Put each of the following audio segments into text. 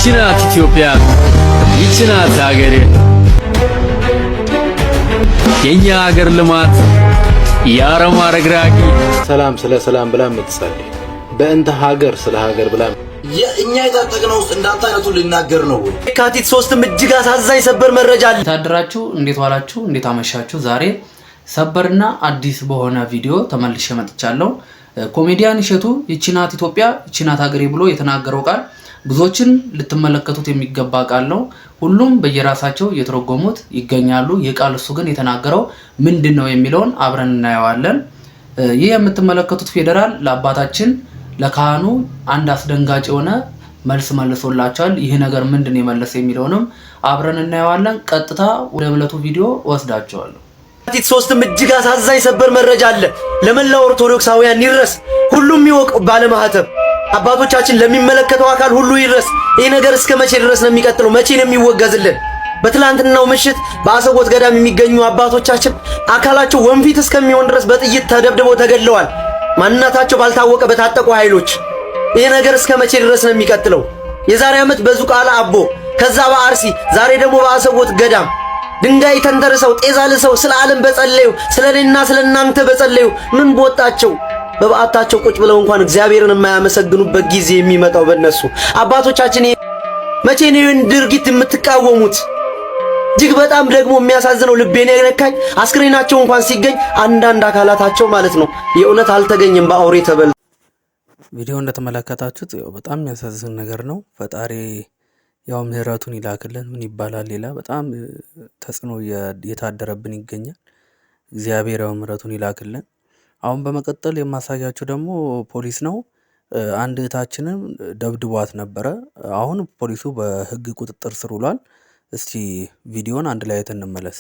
ይችናት ኢትዮጵያ ይችናት ሀገሬ የኛ ሀገር ልማት ያረማ ረግራቂ ሰላም ስለ ሰላም ብላ የምትጸልይ በእንተ ሀገር ስለ ሀገር ብላ እኛ የታጠቅነው እንዳንተ አይነቱ ሊናገር ነው። የካቲት 3 እጅግ አሳዛኝ ሰበር መረጃ አለ። ታድራችሁ እንዴት ዋላችሁ? እንዴት አመሻችሁ? ዛሬ ሰበርና አዲስ በሆነ ቪዲዮ ተመልሼ መጥቻለሁ። ኮሜዲያን እሸቱ ይችናት ኢትዮጵያ ይችናት ሀገሬ ብሎ የተናገረው ቃል ብዙዎችን ልትመለከቱት የሚገባ ቃል ነው። ሁሉም በየራሳቸው እየተረጎሙት ይገኛሉ። የቃል እሱ ግን የተናገረው ምንድነው የሚለውን አብረን እናየዋለን። ይህ የምትመለከቱት ፌደራል ለአባታችን ለካህኑ አንድ አስደንጋጭ የሆነ መልስ መልሶላቸዋል። ይህ ነገር ምንድነው የመለሰ የሚለውንም አብረን እናየዋለን። ቀጥታ ወደ ዕለቱ ቪዲዮ ወስዳቸዋለሁ። የካቲት 3 እጅግ አሳዛኝ ሰበር መረጃ አለ። ለመላው ኦርቶዶክሳውያን ይድረስ። ሁሉም ይወቅ። ባለማህተብ አባቶቻችን ለሚመለከተው አካል ሁሉ ይድረስ። ይህ ነገር እስከ መቼ ድረስ ነው የሚቀጥለው? መቼ ነው የሚወገዝልን? በትላንትናው ምሽት በአሰቦት ገዳም የሚገኙ አባቶቻችን አካላቸው ወንፊት እስከሚሆን ድረስ በጥይት ተደብድበው ተገድለዋል። ማንነታቸው ባልታወቀ በታጠቁ ኃይሎች። ይህ ነገር እስከ መቼ ድረስ ነው የሚቀጥለው? የዛሬ ዓመት በዙቃላ አቦ፣ ከዛ በአርሲ፣ ዛሬ ደግሞ በአሰቦት ገዳም ድንጋይ ተንተርሰው ጤዛ ልሰው ስለ ዓለም በጸለዩ ስለኔና ስለናንተ በጸለዩ ምን ቦታቸው በባታቸው ቁጭ ብለው እንኳን እግዚአብሔርን የማያመሰግኑበት ጊዜ የሚመጣው በእነሱ አባቶቻችን። መቼ ነው ይህን ድርጊት የምትቃወሙት? እጅግ በጣም ደግሞ የሚያሳዝነው ልቤን የነካኝ አስክሬናቸው እንኳን ሲገኝ አንዳንድ አካላታቸው ማለት ነው የእውነት አልተገኘም፣ በአውሬ ተበል። ቪዲዮ እንደተመለከታችሁት በጣም የሚያሳዝን ነገር ነው። ፈጣሪ ያው ምህረቱን ይላክልን። ምን ይባላል ሌላ። በጣም ተጽዕኖ የታደረብን ይገኛል። እግዚአብሔር ያው ምህረቱን ይላክልን። አሁን በመቀጠል የማሳያችሁ ደግሞ ፖሊስ ነው። አንድ እህታችንን ደብድቧት ነበረ። አሁን ፖሊሱ በህግ ቁጥጥር ስር ውሏል። እስቲ ቪዲዮን አንድ ላይ እንመለስ።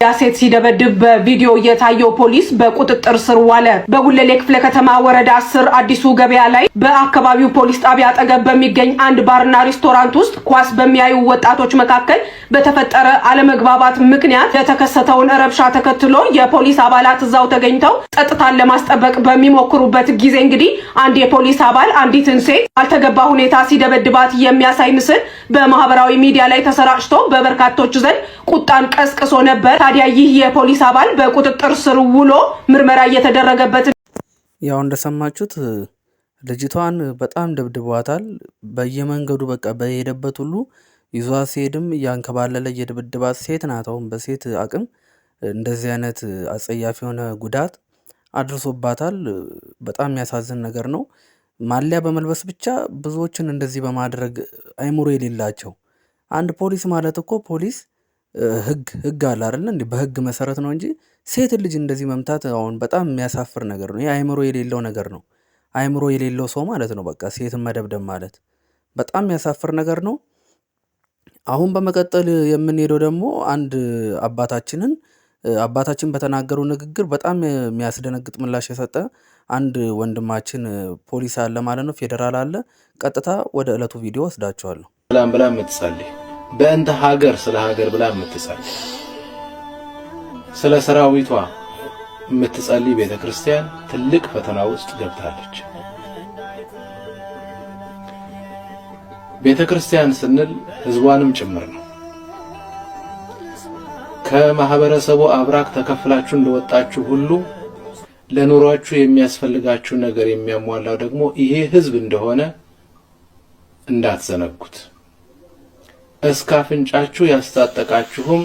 ያሴት ሲደበድብ በቪዲዮ የታየው ፖሊስ በቁጥጥር ስር ዋለ። በጉለሌ ክፍለ ከተማ ወረዳ 10 አዲሱ ገበያ ላይ በአካባቢው ፖሊስ ጣቢያ አጠገብ በሚገኝ አንድ ባርና ሬስቶራንት ውስጥ ኳስ በሚያዩ ወጣቶች መካከል በተፈጠረ አለመግባባት ምክንያት የተከሰተውን ረብሻ ተከትሎ የፖሊስ አባላት እዛው ተገኝተው ጸጥታን ለማስጠበቅ በሚሞክሩበት ጊዜ እንግዲህ አንድ የፖሊስ አባል አንዲትን ሴት ባልተገባ ሁኔታ ሲደበድባት የሚያሳይ ምስል በማህበራዊ ሚዲያ ላይ ተሰራጭቶ በበርካቶች ዘንድ ቁጣን ቀስቅሶ ነበር። ታዲያ ይህ የፖሊስ አባል በቁጥጥር ስር ውሎ ምርመራ እየተደረገበት። ያው እንደሰማችሁት ልጅቷን በጣም ደብድቧታል። በየመንገዱ በቃ በሄደበት ሁሉ ይዟት ሲሄድም ያንከባለለ የድብድባት ሴት ናት። አሁን በሴት አቅም እንደዚህ አይነት አጸያፊ የሆነ ጉዳት አድርሶባታል። በጣም የሚያሳዝን ነገር ነው። ማሊያ በመልበስ ብቻ ብዙዎችን እንደዚህ በማድረግ አይምሮ የሌላቸው አንድ ፖሊስ ማለት እኮ ፖሊስ ህግ አለ አይደል እንዴ? በህግ መሰረት ነው እንጂ ሴት ልጅ እንደዚህ መምታት አሁን በጣም የሚያሳፍር ነገር ነው። ይሄ አይምሮ የሌለው ነገር ነው። አይምሮ የሌለው ሰው ማለት ነው። በቃ ሴትን መደብደብ ማለት በጣም የሚያሳፍር ነገር ነው። አሁን በመቀጠል የምንሄደው ደግሞ አንድ አባታችን በተናገሩ ንግግር በጣም የሚያስደነግጥ ምላሽ የሰጠ አንድ ወንድማችን ፖሊስ አለ ማለት ነው። ፌደራል አለ። ቀጥታ ወደ ዕለቱ ቪዲዮ ወስዳቸዋለሁ። ሰላም ብላ የምትጸልይ በእንተ ሀገር ስለ ሀገር ብላ የምትጸልይ ስለ ሰራዊቷ የምትጸልይ ቤተክርስቲያን ትልቅ ፈተና ውስጥ ገብታለች። ቤተክርስቲያን ስንል ህዝቧንም ጭምር ነው። ከማህበረሰቡ አብራክ ተከፍላችሁ እንደወጣችሁ ሁሉ ለኑሯችሁ የሚያስፈልጋችሁ ነገር የሚያሟላው ደግሞ ይሄ ህዝብ እንደሆነ እንዳትዘነጉት። እስከ አፍንጫችሁ ያስታጠቃችሁም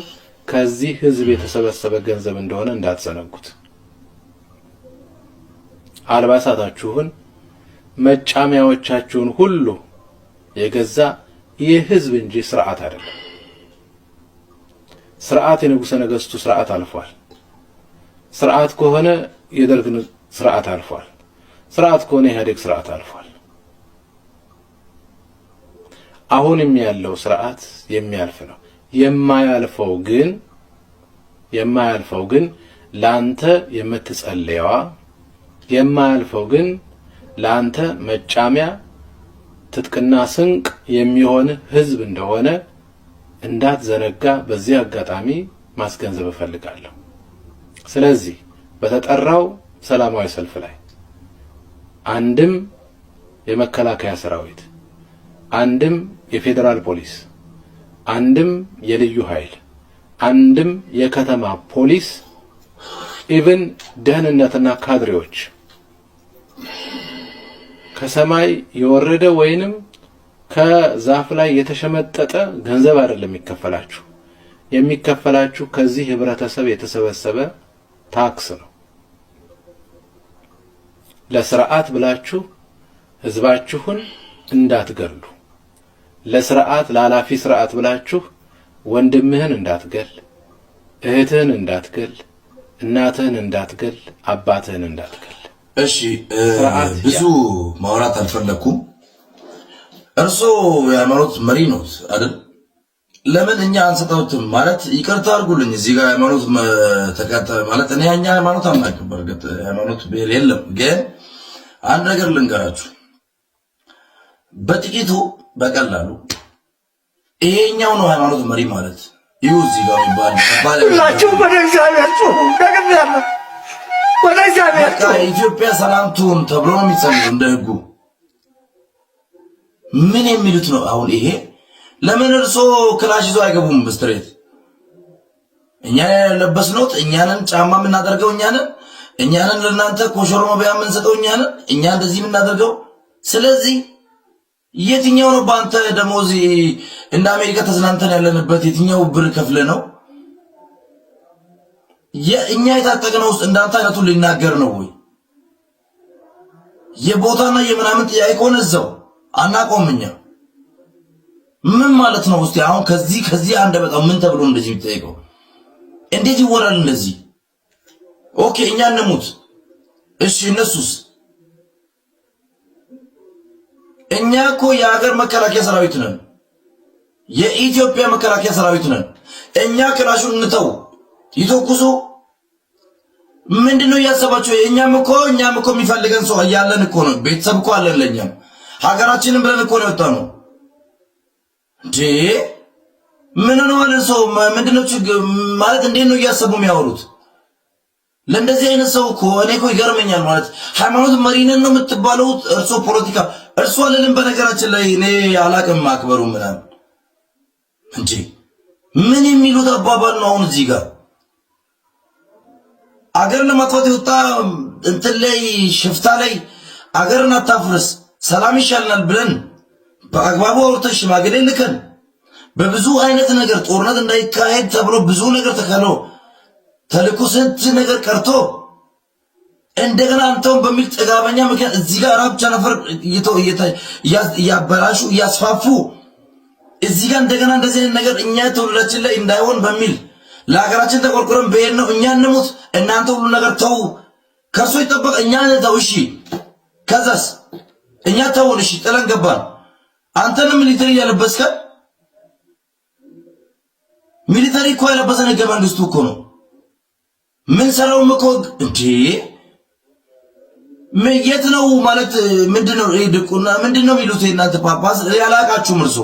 ከዚህ ህዝብ የተሰበሰበ ገንዘብ እንደሆነ እንዳትዘነጉት። አልባሳታችሁን መጫሚያዎቻችሁን ሁሉ የገዛ ይህ ህዝብ እንጂ ስርዓት አይደለም። ስርዓት የንጉሠ ነገሥቱ ስርዓት አልፏል። ስርዓት ከሆነ የደርግ ስርዓት አልፏል። ስርዓት ከሆነ የኢህአዴግ ስርዓት አልፏል። አሁንም ያለው ስርዓት የሚያልፍ ነው። የማያልፈው ግን ላንተ የምትጸልየዋ፣ የማያልፈው ግን ላንተ መጫሚያ ትጥቅና ስንቅ የሚሆን ህዝብ እንደሆነ እንዳትዘነጋ በዚህ አጋጣሚ ማስገንዘብ እፈልጋለሁ። ስለዚህ በተጠራው ሰላማዊ ሰልፍ ላይ አንድም የመከላከያ ሰራዊት አንድም የፌዴራል ፖሊስ፣ አንድም የልዩ ኃይል፣ አንድም የከተማ ፖሊስ፣ ኢቭን ደህንነትና ካድሬዎች ከሰማይ የወረደ ወይንም ከዛፍ ላይ የተሸመጠጠ ገንዘብ አይደለም የሚከፈላችሁ። የሚከፈላችሁ ከዚህ ህብረተሰብ የተሰበሰበ ታክስ ነው። ለስርዓት ብላችሁ ህዝባችሁን እንዳትገሉ፣ ለስርዓት ላላፊ ስርዓት ብላችሁ ወንድምህን እንዳትገል፣ እህትህን እንዳትገል፣ እናትህን እንዳትገል፣ አባትህን እንዳትገል። እሺ ብዙ ማውራት አልፈለኩም። እርሶ የሃይማኖት መሪ ነው አይደል? ለምን እኛ አንሰጠውትም? ማለት ይቅርታ አድርጉልኝ፣ እዚህ ጋር ሃይማኖት ተከታይ ማለት እኔ እኛ ሃይማኖት አናውቅም። በርግጥ ሃይማኖት ብሄል የለም። ግን አንድ ነገር ልንገራችሁ በጥቂቱ በቀላሉ ይሄኛው ነው ሃይማኖት መሪ ማለት። ይኸው እዚህ ጋር ይባል ሁላችሁ ወደ እግዚአብሔር ጩሁ። ደግሜያለሁ፣ ወደ እግዚአብሔር ጩሁ። ኢትዮጵያ ሰላም ትሁን ተብሎ ነው የሚጸልየው እንደ ህጉ። ምን የሚሉት ነው አሁን ይሄ? ለምን እርሶ ክላሽ ይዞ አይገቡም? በስትሬት እኛ ለበስነውት እኛንን ጫማ የምናደርገው እኛንን ለእናንተ ኮሾሮ መብያ የምንሰጠው እኛ እንደዚህ የምናደርገው። ስለዚህ የትኛው ነው በአንተ ደሞዝ እንደ አሜሪካ ተዝናንተን ያለንበት የትኛው ብር ከፍለ ነው? የእኛ የታጠቅነው ውስጥ እንዳንተ አይነቱ ሊናገር ነው ወይ? የቦታና የምናምን ጥያቄ ከሆነ እዛው አናቆምኛ። ምን ማለት ነው? እስቲ አሁን ከዚህ አንደ በጣም ምን ተብሎ እንደዚህ የሚጠይቀው እንዴት ይወራል እንደዚህ? ኦኬ እኛ እንሙት፣ እሺ እነሱስ? እኛ እኮ የሀገር መከላከያ ሰራዊት ነን፣ የኢትዮጵያ መከላከያ ሰራዊት ነን። እኛ ክላሹን እንተው፣ ይተኩሱ። ምንድነው እያሰባችሁ? እኛም እኮ የሚፈልገን ሰው እያለን እኮ ነው። ቤተሰብ እኮ አለን ለኛም ሀገራችንን ብለን እኮ ነው የወጣነው። እንዴ ምን ነው አለ ሰው? ምንድነው ችግር ማለት? እንዴት ነው እያሰቡ የሚያወሩት? ለእንደዚህ አይነት ሰው እኮ እኔ እኮ ይገርመኛል። ማለት ሃይማኖት መሪ ነን ነው የምትባለው? እርሶ ፖለቲካ እርሶ አለልን። በነገራችን ላይ እኔ አላቅም ማክበሩ ምናምን እንጂ ምን የሚሉት አባባል ነው? አሁን እዚህ ጋር አገር ለማጥፋት የወጣ እንትን ላይ ሽፍታ ላይ አገርን አታፍርስ ሰላም ይሻልናል ብለን በአግባቡ አውርተን ሽማግሌ ልከን በብዙ አይነት ነገር ጦርነት እንዳይካሄድ ተብሎ ብዙ ነገር ተከሎ ተልኩ ስንት ነገር ቀርቶ እንደገና አንተውን በሚል ጥጋበኛ ምክንያት እዚህ ጋር ራብ ቸነፈር እያበላሹ እያስፋፉ እዚህ ጋር እንደገና እንደዚህ አይነት ነገር እኛ ትውልዳችን ላይ እንዳይሆን በሚል ለሀገራችን ተቆርቆረን በሄድ ነው። እኛ እንሙት እናንተ ሁሉ ነገር ተው፣ ከርሶ ይጠበቅ። እኛ እንተው እሺ። ከዛስ እኛ ተውን እሺ፣ ጥለን ገባን። አንተንም ሚሊተሪ ያለበስከ ሚሊተሪ እኮ ያለበሰን ህገ መንግስቱ እኮ ነው። ምን ሰራውም እኮ እንዴ የት ነው ማለት ምንድነው? ይድቁና ምንድነው የሚሉት እናንተ ጳጳስ ያላቃችሁም እርሶ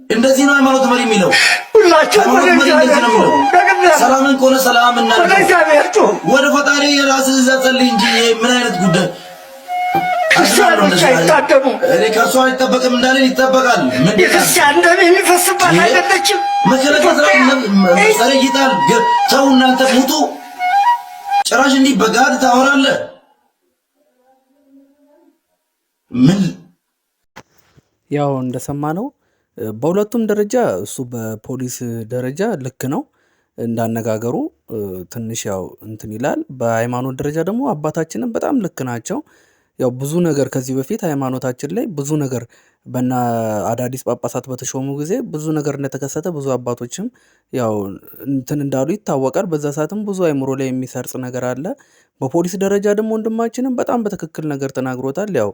እንደዚህ ነው ሃይማኖት መሪ የሚለው። ሁላችሁ ወደ እግዚአብሔር ጩሁ። ሰላምን ከሆነ ሰላም እናድርግ። ወደ ፈጣሪ ራስህ ጸልይ እንጂ ምን አይነት ጉዳይ ክርስቲያኖች አይታደሙ። እኔ ከእርሱ አይጠበቅም እንዳለን ይጠበቃል። የክርስቲያን ደም የሚፈስባት አይደለችም። መሰረ ይጣል ተው እናንተ ሙቱ። ጭራሽ እንዲህ በጋድ ታወራለህ። ምን ያው እንደሰማነው በሁለቱም ደረጃ እሱ በፖሊስ ደረጃ ልክ ነው እንዳነጋገሩ ትንሽ ያው እንትን ይላል። በሃይማኖት ደረጃ ደግሞ አባታችንም በጣም ልክ ናቸው። ያው ብዙ ነገር ከዚህ በፊት ሃይማኖታችን ላይ ብዙ ነገር በና አዳዲስ ጳጳሳት በተሾሙ ጊዜ ብዙ ነገር እንደተከሰተ ብዙ አባቶችም ያው እንትን እንዳሉ ይታወቃል። በዛ ሰዓትም ብዙ አይምሮ ላይ የሚሰርጽ ነገር አለ። በፖሊስ ደረጃ ደግሞ ወንድማችንም በጣም በትክክል ነገር ተናግሮታል። ያው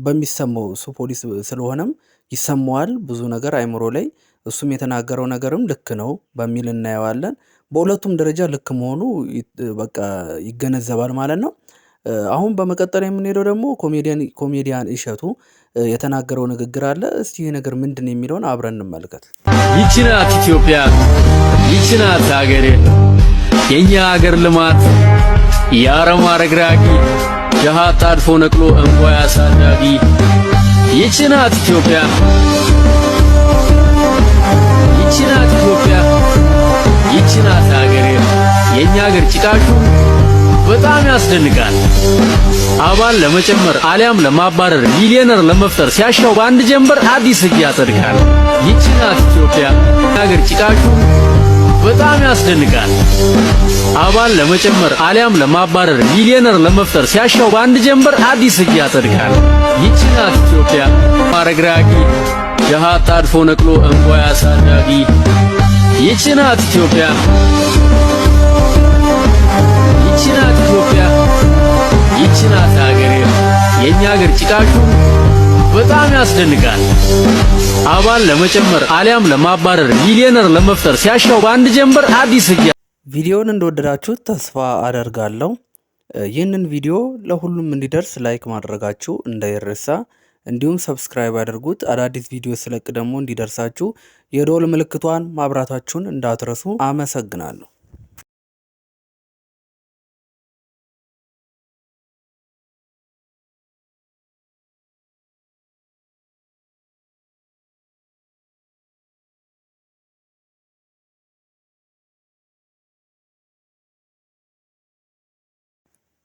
በሚሰማው እሱ ፖሊስ ስለሆነም ይሰማዋል ብዙ ነገር አይምሮ ላይ እሱም የተናገረው ነገርም ልክ ነው በሚል እናየዋለን። በሁለቱም ደረጃ ልክ መሆኑ በቃ ይገነዘባል ማለት ነው። አሁን በመቀጠል የምንሄደው ደግሞ ኮሜዲያን እሸቱ የተናገረው ንግግር አለ። እስቲ ይሄ ነገር ምንድነው የሚለውን አብረን እንመልከት። ይህች ናት ኢትዮጵያ፣ ይህች ናት ሀገሬ፣ የኛ ሀገር ልማት የአረም አረግራጊ፣ ድሃ አጣድፎ ነቅሎ እንኳ ያሳዳጊ፣ ይህች ናት ኢትዮጵያ፣ ይህች ናት ኢትዮጵያ፣ ይህች ናት ሀገሬ። የኛ ሀገር ጭቃሹ በጣም ያስደንቃል። አባል ለመጨመር አሊያም ለማባረር ሚሊዮነር ለመፍጠር ሲያሻው በአንድ ጀንበር አዲስ ሕግ ያጸድቃል። ይህች ናት ኢትዮጵያ፣ ሀገር ጭቃሹ በጣም ያስደንቃል። አባል ለመጨመር አሊያም ለማባረር ሚሊዮነር ለመፍጠር ሲያሻው በአንድ ጀንበር አዲስ ሕግ ያጸድቃል። ይህች ናት ኢትዮጵያ፣ አረግራጊ ድሃ አጣድፎ ነቅሎ እንቋይ አሳዳጊ። ይህች ናት ኢትዮጵያ፣ ይህች ናት ኢትዮጵያ፣ ይህች ናት ሀገሬ። የኛ ሀገር ጭቃሹ በጣም ያስደንቃል። አባል ለመጨመር አሊያም ለማባረር ሚሊዮነር ለመፍጠር ሲያሻው በአንድ ጀንበር አዲስ ሕግ። ቪዲዮውን እንደወደዳችሁት ተስፋ አደርጋለሁ። ይህንን ቪዲዮ ለሁሉም እንዲደርስ ላይክ ማድረጋችሁ እንዳይረሳ፣ እንዲሁም ሰብስክራይብ አድርጉት። አዳዲስ ቪዲዮ ስለቅ ደግሞ እንዲደርሳችሁ የደወል ምልክቷን ማብራታችሁን እንዳትረሱ። አመሰግናለሁ።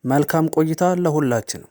መልካም ቆይታ ለሁላችንም።